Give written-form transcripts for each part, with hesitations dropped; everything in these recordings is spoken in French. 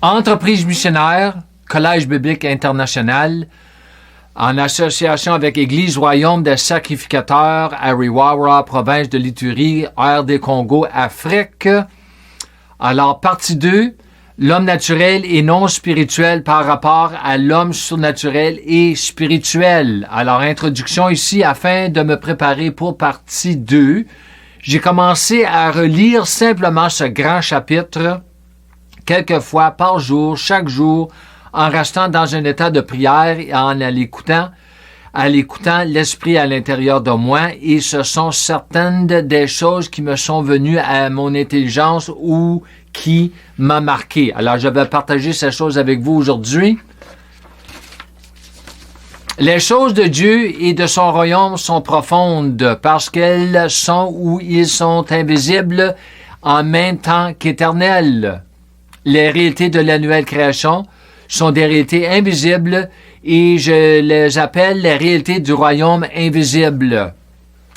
Entreprise missionnaire, Collège biblique international, en association avec Église Royaume des sacrificateurs, Ariwawa, province de l'Ituri, RD Congo, Afrique. Alors, partie 2, l'homme naturel et non spirituel par rapport à l'homme surnaturel et spirituel. Alors, introduction ici afin de me préparer pour partie 2. J'ai commencé à relire simplement ce grand chapitre quelques fois par jour, chaque jour, en restant dans un état de prière et en l'écoutant l'Esprit à l'intérieur de moi, et ce sont certaines des choses qui me sont venues à mon intelligence ou qui m'a marqué. Alors, je vais partager ces choses avec vous aujourd'hui. Les choses de Dieu et de son royaume sont profondes parce qu'elles sont ou ils sont invisibles en même temps qu'éternelles. Les réalités de la nouvelle création sont des réalités invisibles et je les appelle les réalités du royaume invisible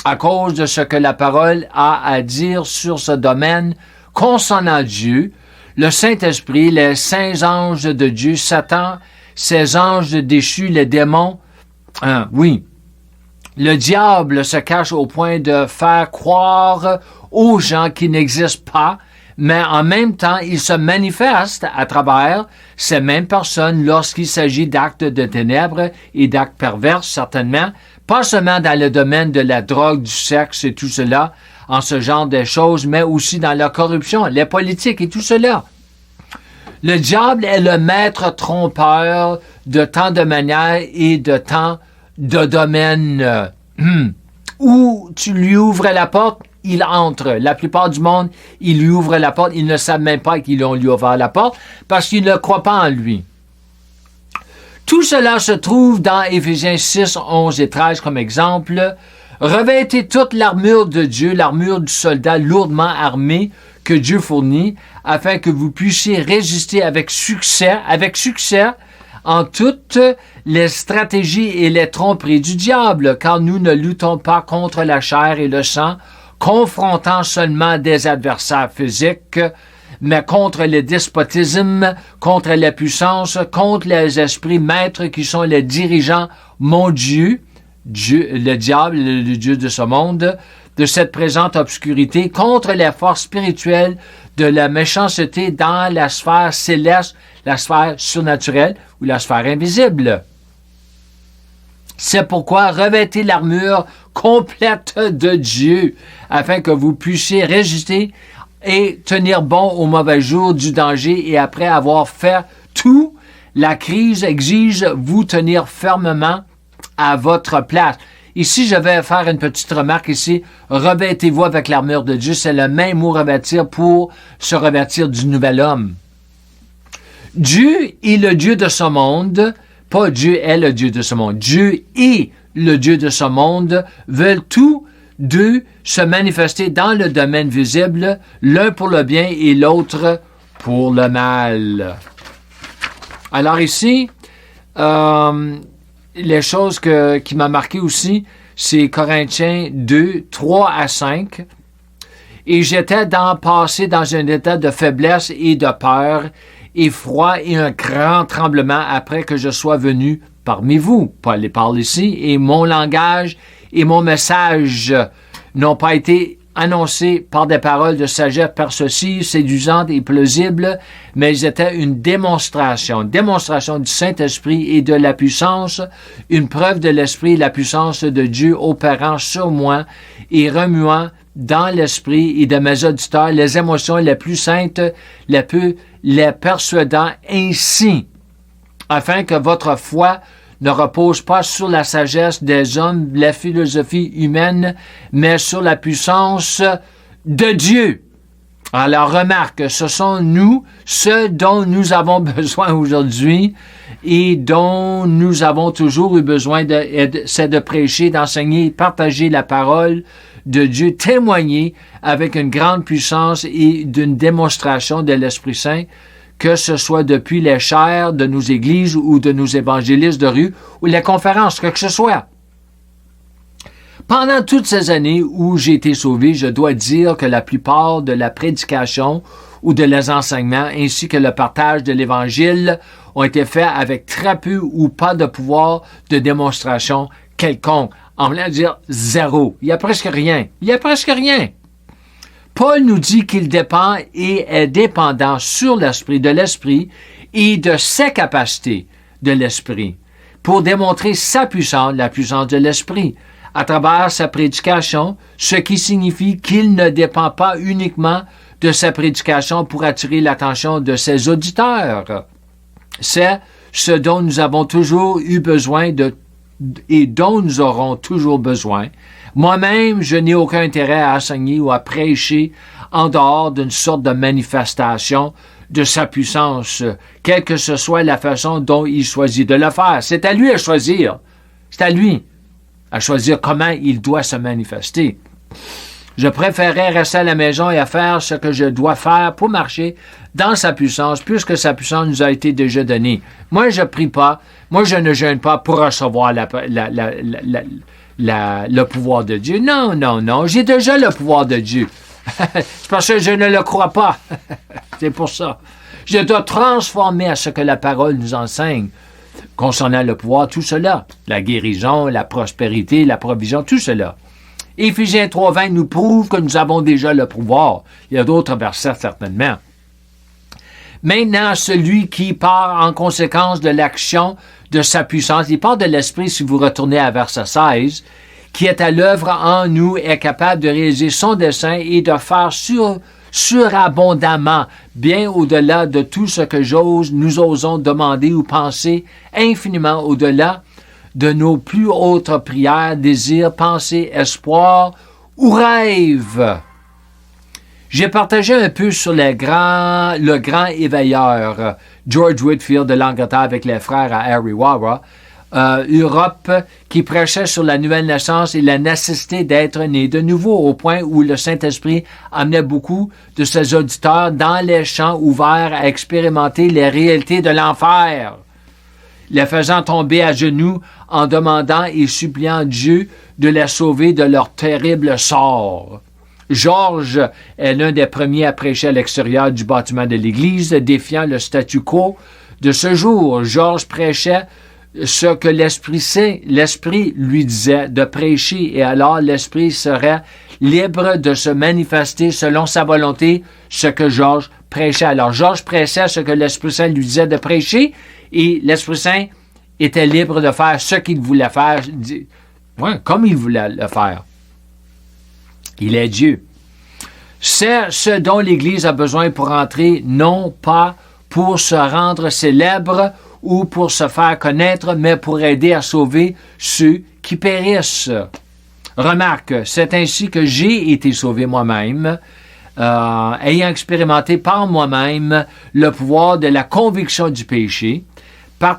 à cause de ce que la parole a à dire sur ce domaine concernant Dieu, le Saint-Esprit, les saints anges de Dieu, Satan, ses anges déchus, les démons. Oui, le diable se cache au point de faire croire aux gens qui n'existent pas, mais en même temps, il se manifeste à travers ces mêmes personnes lorsqu'il s'agit d'actes de ténèbres et d'actes pervers, certainement, pas seulement dans le domaine de la drogue, du sexe et tout cela, en ce genre de choses, mais aussi dans la corruption, les politiques et tout cela. Le diable est le maître trompeur de tant de manières et de tant de domaines où tu lui ouvres la porte, il entre. La plupart du monde, il lui ouvre la porte. Ils ne savent même pas qu'ils lui ont ouvert la porte parce qu'ils ne croient pas en lui. Tout cela se trouve dans Éphésiens 6, 11 et 13 comme exemple. Revêtez toute l'armure de Dieu, l'armure du soldat lourdement armé que Dieu fournit, afin que vous puissiez résister avec succès, en toutes les stratégies et les tromperies du diable, car nous ne luttons pas contre la chair et le sang, confrontant seulement des adversaires physiques, mais contre le despotisme, contre la puissance, contre les esprits maîtres qui sont les dirigeants mondiaux, le diable, le Dieu de ce monde, de cette présente obscurité, contre les forces spirituelles de la méchanceté dans la sphère céleste, la sphère surnaturelle ou la sphère invisible. C'est pourquoi revêtez l'armure complète de Dieu, afin que vous puissiez résister et tenir bon au mauvais jour du danger, et après avoir fait tout, la crise exige vous tenir fermement à votre place. Ici, je vais faire une petite remarque ici. Revêtez-vous avec l'armure de Dieu. C'est le même mot revêtir pour se revêtir du nouvel homme. Dieu est le Dieu de ce monde. Pas Dieu est le Dieu de ce monde. Dieu est le Dieu de ce monde. Veulent tous deux se manifester dans le domaine visible, l'un pour le bien et l'autre pour le mal. Alors ici, les choses qui m'ont marqué aussi, c'est Corinthiens 2, 3 à 5. Et j'étais passé dans un état de faiblesse et de peur, et froid et un grand tremblement après que je sois venu parmi vous. Paul parle ici, et mon langage et mon message n'ont pas été annoncés par des paroles de sagesse persuasives, séduisantes et plausibles, mais ils étaient une démonstration du Saint-Esprit et de la puissance, une preuve de l'Esprit et la puissance de Dieu opérant sur moi et remuant dans l'esprit et de mes auditeurs les émotions les plus saintes, les persuadant ainsi, afin que votre foi ne repose pas sur la sagesse des hommes, la philosophie humaine, mais sur la puissance de Dieu. Alors remarque, ce sont nous, ce dont nous avons besoin aujourd'hui et dont nous avons toujours eu besoin, c'est de prêcher, d'enseigner, partager la parole de Dieu, témoigner avec une grande puissance et d'une démonstration de l'Esprit Saint, que ce soit depuis les chaires de nos églises ou de nos évangélistes de rue ou les conférences, que ce soit. Pendant toutes ces années où j'ai été sauvé, je dois dire que la plupart de la prédication ou de les enseignements ainsi que le partage de l'Évangile ont été faits avec très peu ou pas de pouvoir de démonstration quelconque. En voulant dire zéro. Il y a presque rien. Il y a presque rien. Paul nous dit qu'il dépend et est dépendant sur l'esprit de l'esprit et de ses capacités de l'esprit pour démontrer sa puissance, la puissance de l'esprit, à travers sa prédication, ce qui signifie qu'il ne dépend pas uniquement de sa prédication pour attirer l'attention de ses auditeurs. C'est ce dont nous avons toujours eu besoin et dont nous aurons toujours besoin. Moi-même, je n'ai aucun intérêt à enseigner ou à prêcher en dehors d'une sorte de manifestation de sa puissance, quelle que ce soit la façon dont il choisit de le faire. C'est à lui à choisir. C'est à lui à choisir comment il doit se manifester. Je préférerais rester à la maison et à faire ce que je dois faire pour marcher dans sa puissance, puisque sa puissance nous a été déjà donnée. Moi, je prie pas. Moi, je ne jeûne pas pour recevoir le pouvoir de Dieu. Non, non, non. J'ai déjà le pouvoir de Dieu. C'est parce que je ne le crois pas. C'est pour ça. Je dois transformer à ce que la parole nous enseigne concernant le pouvoir, tout cela. La guérison, la prospérité, la provision, tout cela. Éphésiens 3:20 nous prouve que nous avons déjà le pouvoir. Il y a d'autres versets certainement. Maintenant, celui qui part en conséquence de l'action de sa puissance, il part de l'esprit si vous retournez à verset 16, qui est à l'œuvre en nous, est capable de réaliser son dessein et de faire surabondamment, bien au-delà de tout ce que nous osons demander ou penser, infiniment au-delà de nos plus hautes prières, désirs, pensées, espoirs ou rêves. J'ai partagé un peu sur le grand éveilleur George Whitefield de l'Angleterre avec les frères à Ariwara, Europe, qui prêchait sur la nouvelle naissance et la nécessité d'être né de nouveau, au point où le Saint-Esprit amenait beaucoup de ses auditeurs dans les champs ouverts à expérimenter les réalités de l'enfer, les faisant tomber à genoux en demandant et suppliant Dieu de les sauver de leur terrible sort. Georges est l'un des premiers à prêcher à l'extérieur du bâtiment de l'Église, défiant le statu quo de ce jour. Georges prêchait ce que l'Esprit lui disait de prêcher, et alors l'Esprit serait libre de se manifester selon sa volonté, ce que Georges prêchait. Alors Georges prêchait ce que l'Esprit Saint lui disait de prêcher, et l'Esprit Saint était libre de faire ce qu'il voulait faire, comme il voulait le faire. Il est Dieu. C'est ce dont l'Église a besoin pour entrer, non pas pour se rendre célèbre ou pour se faire connaître, mais pour aider à sauver ceux qui périssent. Remarque, c'est ainsi que j'ai été sauvé moi-même, ayant expérimenté par moi-même le pouvoir de la conviction du péché.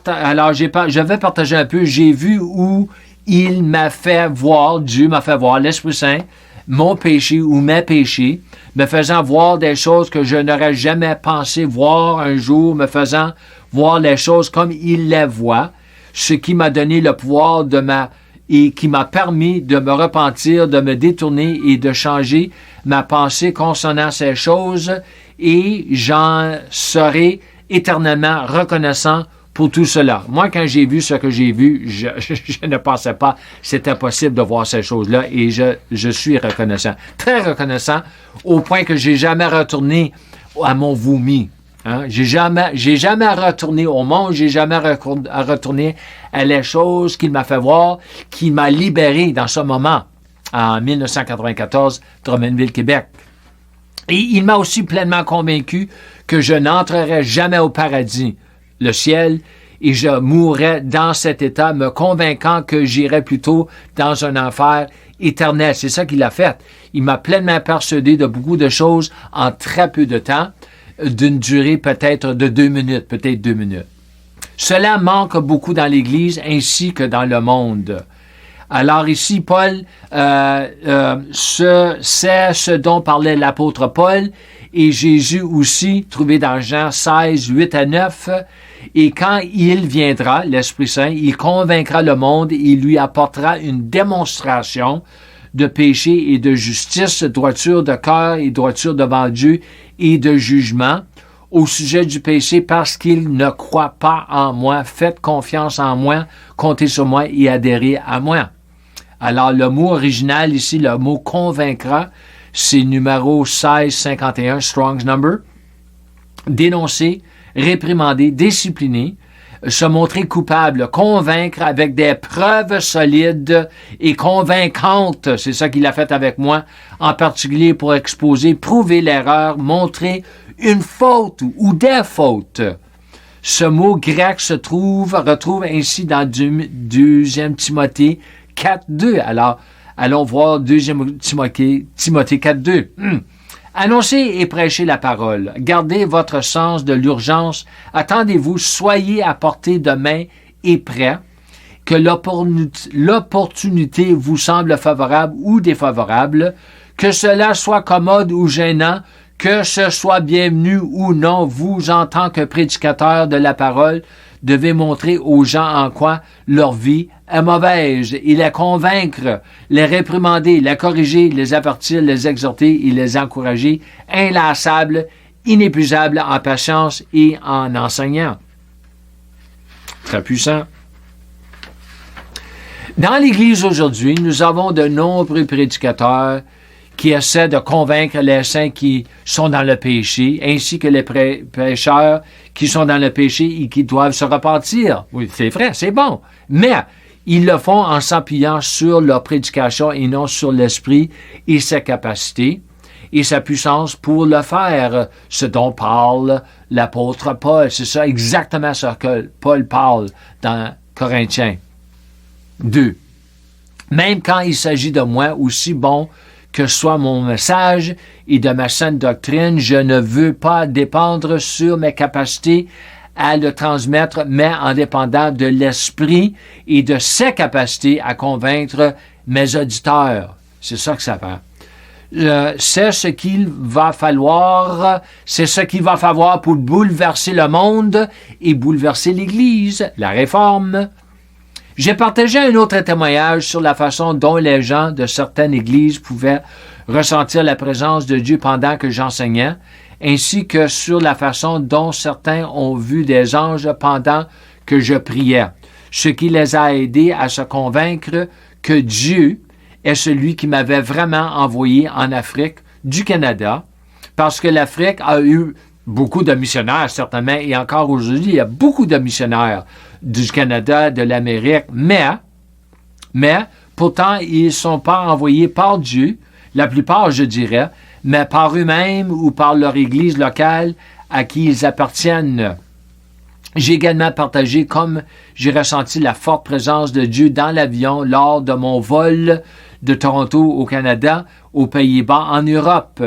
Alors, je vais partager un peu, j'ai vu où il m'a fait voir, Dieu m'a fait voir, l'Esprit Saint, mon péché ou mes péchés, me faisant voir des choses que je n'aurais jamais pensé voir un jour, me faisant voir les choses comme il les voit, ce qui m'a donné le pouvoir et qui m'a permis de me repentir, de me détourner et de changer ma pensée concernant ces choses, et j'en serai éternellement reconnaissant pour tout cela. Moi, quand j'ai vu ce que j'ai vu, je ne pensais pas que c'était possible de voir ces choses-là, et je suis reconnaissant. Très reconnaissant, au point que j'ai jamais retourné à mon vomi. Hein? J'ai jamais retourné au monde, j'ai jamais retourné à les choses qu'il m'a fait voir, qu'il m'a libéré dans ce moment, en 1994, Drummondville, Québec. Et il m'a aussi pleinement convaincu que je n'entrerai jamais au paradis, le ciel, et je mourrais dans cet état, me convainquant que j'irais plutôt dans un enfer éternel. C'est ça qu'il a fait. Il m'a pleinement persuadé de beaucoup de choses en très peu de temps, d'une durée peut-être de 2 minutes, peut-être 2 minutes. Cela manque beaucoup dans l'Église ainsi que dans le monde. Alors ici, Paul, c'est ce dont parlait l'apôtre Paul, Et Jésus aussi, trouvé dans Jean 16, 8 à 9, et quand il viendra, l'Esprit Saint, il convaincra le monde, il lui apportera une démonstration de péché et de justice, droiture de cœur et droiture devant Dieu et de jugement au sujet du péché parce qu'il ne croit pas en moi. Faites confiance en moi, comptez sur moi et adhérez à moi. Alors, le mot original ici, le mot convaincra, c'est numéro 1651, Strong's Number. Dénoncer, réprimander, discipliner, se montrer coupable, convaincre avec des preuves solides et convaincantes. C'est ça qu'il a fait avec moi, en particulier pour exposer, prouver l'erreur, montrer une faute ou des fautes. Ce mot grec retrouve ainsi dans 2 Timothée 4.2. Alors, allons voir 2 Timothée 4.2. Annoncez et prêchez la parole. Gardez votre sens de l'urgence. Attendez-vous, soyez à portée de main et prêt. Que l'opportunité vous semble favorable ou défavorable, que cela soit commode ou gênant, que ce soit bienvenu ou non, vous, en tant que prédicateur de la parole, devez montrer aux gens en quoi leur vie est mauvaise et les convaincre, les réprimander, les corriger, les avertir, les exhorter et les encourager, inlassables, inépuisables en patience et en enseignant. Très puissant. Dans l'Église aujourd'hui, nous avons de nombreux prédicateurs qui essaient de convaincre les saints qui sont dans le péché, ainsi que les pécheurs qui sont dans le péché et qui doivent se repentir. Oui, c'est vrai, c'est bon. Mais ils le font en s'appuyant sur leur prédication et non sur l'Esprit et sa capacité et sa puissance pour le faire. Ce dont parle l'apôtre Paul. C'est ça exactement ce que Paul parle dans Corinthiens 2. Même quand il s'agit de moi, aussi bon que soit mon message et de ma sainte doctrine, je ne veux pas dépendre sur mes capacités à le transmettre, mais en dépendant de l'Esprit et de ses capacités à convaincre mes auditeurs. C'est ça que ça fait. C'est ce qu'il va falloir pour bouleverser le monde et bouleverser l'Église, la réforme. J'ai partagé un autre témoignage sur la façon dont les gens de certaines églises pouvaient ressentir la présence de Dieu pendant que j'enseignais, ainsi que sur la façon dont certains ont vu des anges pendant que je priais, ce qui les a aidés à se convaincre que Dieu est celui qui m'avait vraiment envoyé en Afrique du Canada, parce que l'Afrique a eu beaucoup de missionnaires, certainement, et encore aujourd'hui, il y a beaucoup de missionnaires du Canada, de l'Amérique, mais pourtant, ils ne sont pas envoyés par Dieu, la plupart, je dirais, mais par eux-mêmes ou par leur église locale à qui ils appartiennent. J'ai également partagé comme j'ai ressenti la forte présence de Dieu dans l'avion lors de mon vol de Toronto au Canada, aux Pays-Bas, en Europe.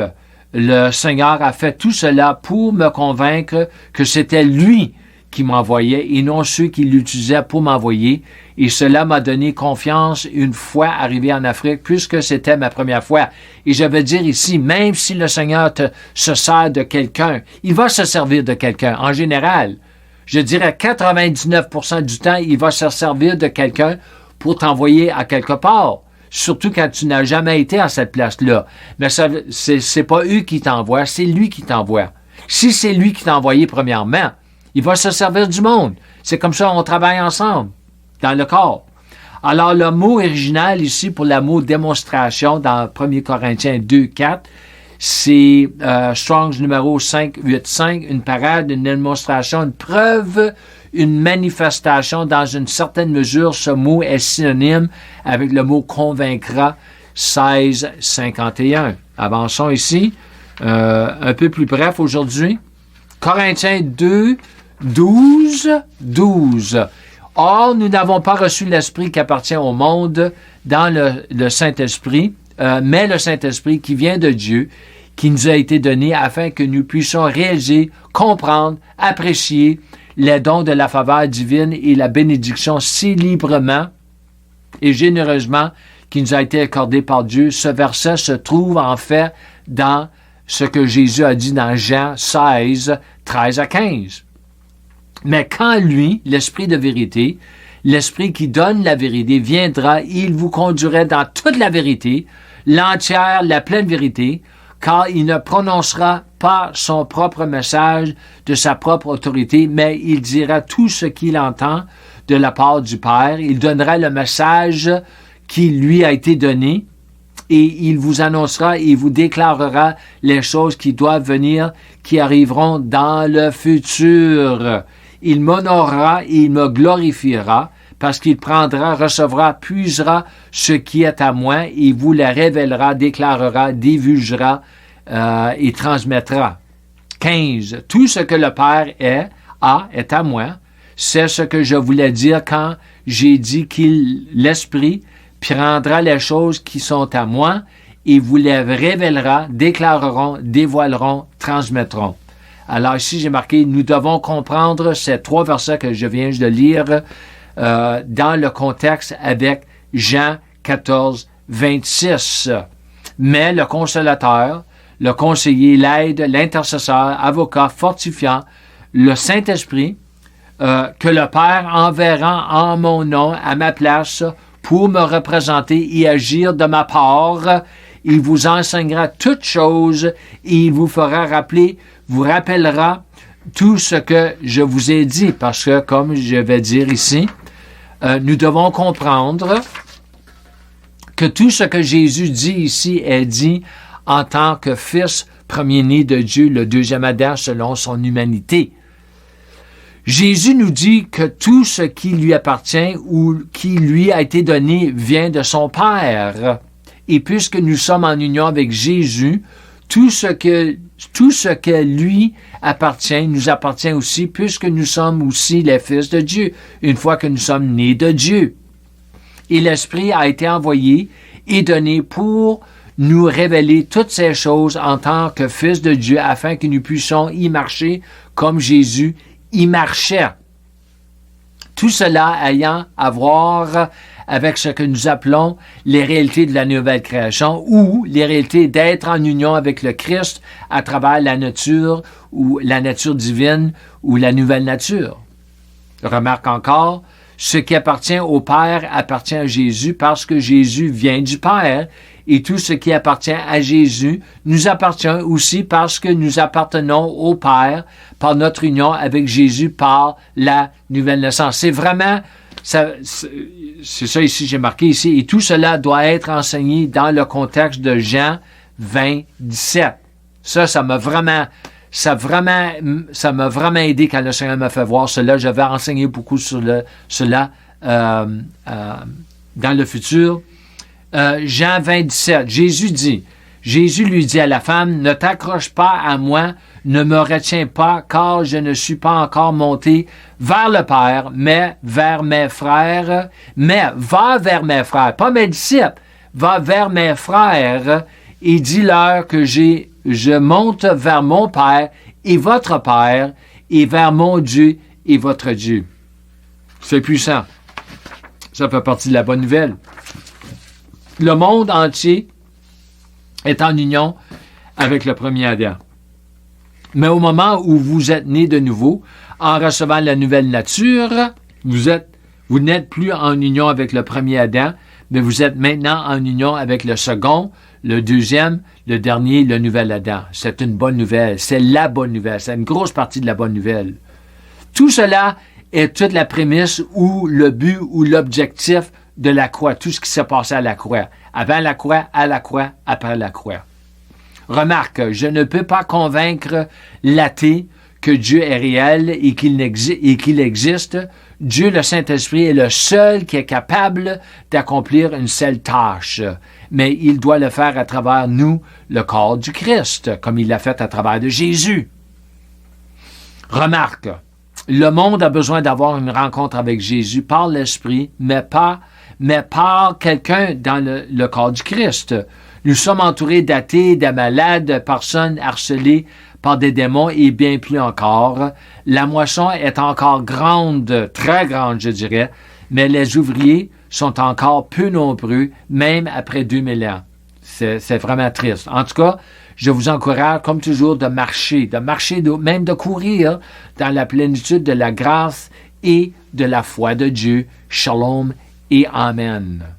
Le Seigneur a fait tout cela pour me convaincre que c'était lui qui m'envoyait et non ceux qui l'utilisaient pour m'envoyer. Et cela m'a donné confiance une fois arrivé en Afrique, puisque c'était ma première fois. Et je veux dire ici, même si le Seigneur se sert de quelqu'un, il va se servir de quelqu'un. En général, je dirais 99% du temps, il va se servir de quelqu'un pour t'envoyer à quelque part. Surtout quand tu n'as jamais été à cette place-là. Mais ça, c'est pas eux qui t'envoient, c'est lui qui t'envoie. Si c'est lui qui t'a envoyé premièrement, il va se servir du monde. C'est comme ça, on travaille ensemble, dans le corps. Alors, le mot original ici pour le mot démonstration dans 1 Corinthiens 2, 4, c'est Strong's numéro 585, une parade, une démonstration, une preuve, une manifestation dans une certaine mesure. Ce mot est synonyme avec le mot convaincra 1651. Avançons ici, un peu plus bref aujourd'hui. Corinthiens 2, 12. Or, nous n'avons pas reçu l'Esprit qui appartient au monde dans le Saint-Esprit, mais le Saint-Esprit qui vient de Dieu, qui nous a été donné afin que nous puissions réaliser, comprendre, apprécier les dons de la faveur divine et la bénédiction si librement et généreusement qui nous a été accordée par Dieu. Ce verset se trouve en fait dans ce que Jésus a dit dans Jean 16, 13 à 15. Mais quand lui, l'Esprit de vérité, l'Esprit qui donne la vérité, viendra, il vous conduirait dans toute la vérité, l'entière, la pleine vérité, car il ne prononcera pas son propre message de sa propre autorité, mais il dira tout ce qu'il entend de la part du Père. Il donnera le message qui lui a été donné et il vous annoncera et vous déclarera les choses qui doivent venir, qui arriveront dans le futur. Il m'honorera et il me glorifiera parce qu'il prendra, recevra, puisera ce qui est à moi et vous le révélera, déclarera, divulgera et transmettra. 15. Tout ce que le Père est à moi. C'est ce que je voulais dire quand j'ai dit qu'il, l'Esprit, prendra les choses qui sont à moi et vous les révélera, déclareront, dévoileront, transmettront. Alors ici, j'ai marqué, nous devons comprendre ces 3 versets que je viens de lire dans le contexte avec Jean 14, 26. Mais le consolateur, le conseiller, l'aide, l'intercesseur, avocat, fortifiant, le Saint-Esprit, que le Père enverra en mon nom à ma place pour me représenter et agir de ma part. Il vous enseignera toutes choses et il vous fera rappeler, vous rappellera tout ce que je vous ai dit. Parce que, comme je vais dire ici, nous devons comprendre que tout ce que Jésus dit ici est dit en tant que fils premier-né de Dieu, le deuxième Adam selon son humanité. Jésus nous dit que tout ce qui lui appartient ou qui lui a été donné vient de son Père. Et puisque nous sommes en union avec Jésus, tout ce que lui appartient nous appartient aussi, puisque nous sommes aussi les fils de Dieu, une fois que nous sommes nés de Dieu. Et l'Esprit a été envoyé et donné pour nous révéler toutes ces choses en tant que fils de Dieu, afin que nous puissions y marcher comme Jésus y marchait. Tout cela ayant à voir avec ce que nous appelons les réalités de la nouvelle création ou les réalités d'être en union avec le Christ à travers la nature ou la nature divine ou la nouvelle nature. Remarque encore, ce qui appartient au Père appartient à Jésus parce que Jésus vient du Père et tout ce qui appartient à Jésus nous appartient aussi parce que nous appartenons au Père par notre union avec Jésus par la nouvelle naissance. C'est vraiment, c'est ça ici, j'ai marqué ici, et tout cela doit être enseigné dans le contexte de Jean 20, 17. Ça m'a vraiment aidé quand le Seigneur m'a fait voir cela. Je vais enseigner beaucoup sur cela dans le futur. Jean 20, 17, Jésus lui dit à la femme, « Ne t'accroche pas à moi, ne me retiens pas, car je ne suis pas encore monté vers le Père, mais vers mes frères. Mais va vers mes frères, pas mes disciples, va vers mes frères et dis-leur que je monte vers mon Père et votre Père, et vers mon Dieu et votre Dieu. » C'est puissant. Ça fait partie de la bonne nouvelle. Le monde entier est en union avec le premier Adam. Mais au moment où vous êtes né de nouveau, en recevant la nouvelle nature, vous n'êtes plus en union avec le premier Adam, mais vous êtes maintenant en union avec le second, le deuxième, le dernier, le nouvel Adam. C'est une bonne nouvelle. C'est la bonne nouvelle. C'est une grosse partie de la bonne nouvelle. Tout cela est toute la prémisse ou le but ou l'objectif de la croix, tout ce qui s'est passé à la croix. Avant la croix, à la croix, après la croix. Remarque, je ne peux pas convaincre l'athée que Dieu est réel et qu'il existe. Dieu, le Saint-Esprit, est le seul qui est capable d'accomplir une seule tâche. Mais il doit le faire à travers nous, le corps du Christ, comme il l'a fait à travers de Jésus. Remarque, le monde a besoin d'avoir une rencontre avec Jésus par l'Esprit, mais par quelqu'un dans le corps du Christ. Nous sommes entourés d'athées, de malades, de personnes harcelées par des démons et bien plus encore. La moisson est encore grande, très grande, je dirais, mais les ouvriers sont encore peu nombreux, même après 2000 ans. C'est vraiment triste. En tout cas, je vous encourage, comme toujours, de marcher, même de courir dans la plénitude de la grâce et de la foi de Dieu. Shalom et Amen.